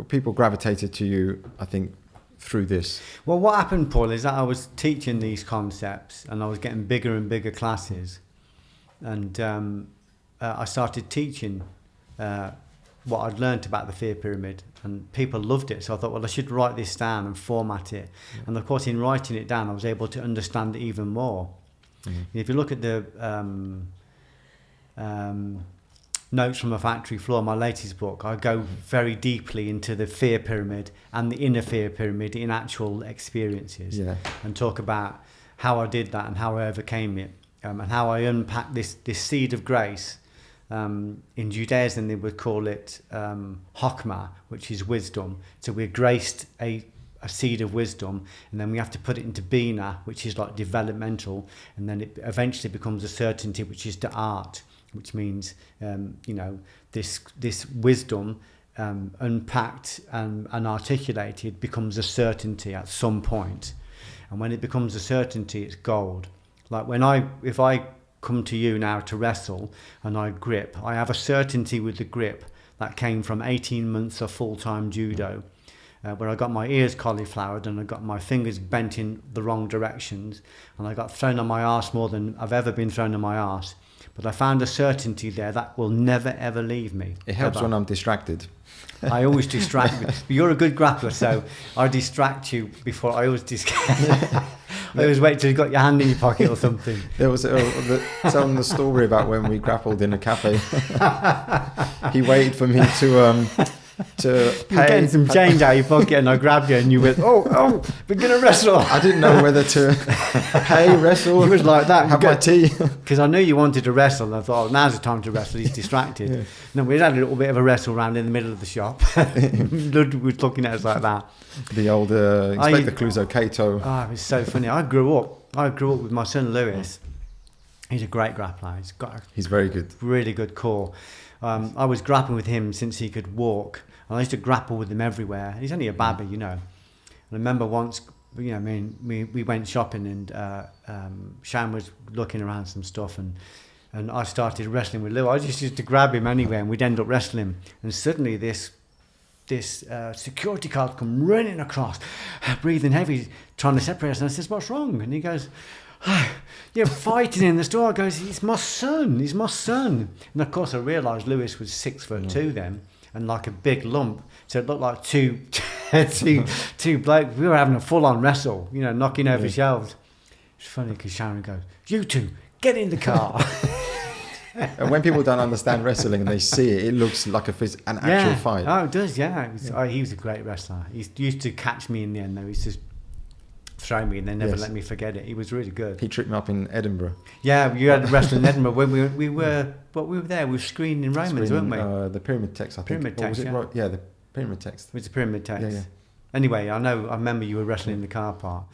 people gravitated to you, I think, through this. Well, what happened, Paul, is that I was teaching these concepts and I was getting bigger and bigger classes, and I started teaching what I'd learned about the fear pyramid, and people loved it. So I thought, well, I should write this down and format it. Yeah. And of course, in writing it down, I was able to understand it even more. Mm-hmm. If you look at the Notes from a Factory Floor, my latest book, I go very deeply into the fear pyramid and the inner fear pyramid in actual experiences, and talk about how I did that and how I overcame it, and how I unpacked this seed of grace. In Judaism, they would call it Chokmah, which is wisdom. So we're graced a seed of wisdom, and then we have to put it into Bina, which is like developmental, and then it eventually becomes a certainty, which is the art, which means this wisdom unpacked and articulated becomes a certainty at some point. And when it becomes a certainty, it's gold. Like if I come to you now to wrestle and I grip, I have a certainty with the grip that came from 18 months of full-time judo, where I got my ears cauliflowered and I got my fingers bent in the wrong directions, and I got thrown on my arse more than I've ever been thrown on my arse. But I found a certainty there that will never ever leave me. It helps ever. When I'm distracted. I always distract you. But you're a good grappler, so I distract you before I always I always wait till you got your hand in your pocket or something. There was telling the story about when we grappled in a cafe. He waited for me to pay. You're getting some change out of your pocket, and I grabbed you, and you went, oh, we're gonna wrestle. I didn't know whether to pay, wrestle. He was like that. Have my tea. Because I knew you wanted to wrestle, and I thought, oh, now's the time to wrestle. He's distracted. Yeah. No, we had a little bit of a wrestle round in the middle of the shop. Ludwig was looking at us like that. The old Inspector Clouseau, Kato. Oh, it was so funny. I grew up with my son Lewis. He's a great grappler. He's very good. Really good core. I was grappling with him since he could walk. And I used to grapple with him everywhere. He's only a babby, And I remember once, we went shopping, and Sham was looking around some stuff, and I started wrestling with Lou. I just used to grab him anywhere, and we'd end up wrestling. And suddenly this security guard come running across, breathing heavy, trying to separate us. And I says, "What's wrong?" And he goes, "You're fighting in the store." I goes, "He's my son. He's my son." And of course, I realised Lewis was 6'2" then, and like a big lump. So it looked like two blokes. We were having a full-on wrestle, knocking over shelves. It's funny because Sharon goes, "You two, get in the car." And when people don't understand wrestling and they see it, it looks like an actual fight. Oh, it does, yeah. He was a great wrestler. He used to catch me in the end, though. He used to throw me and then never let me forget it. He was really good. He tripped me up in Edinburgh. Yeah, you had wrestling in Edinburgh when we were there. We were screening in Romans, weren't we? The Pyramid Text, I think. Pyramid Text, yeah, the Pyramid Text. It was the Pyramid Text. Yeah. Anyway, I remember you were wrestling in the car park.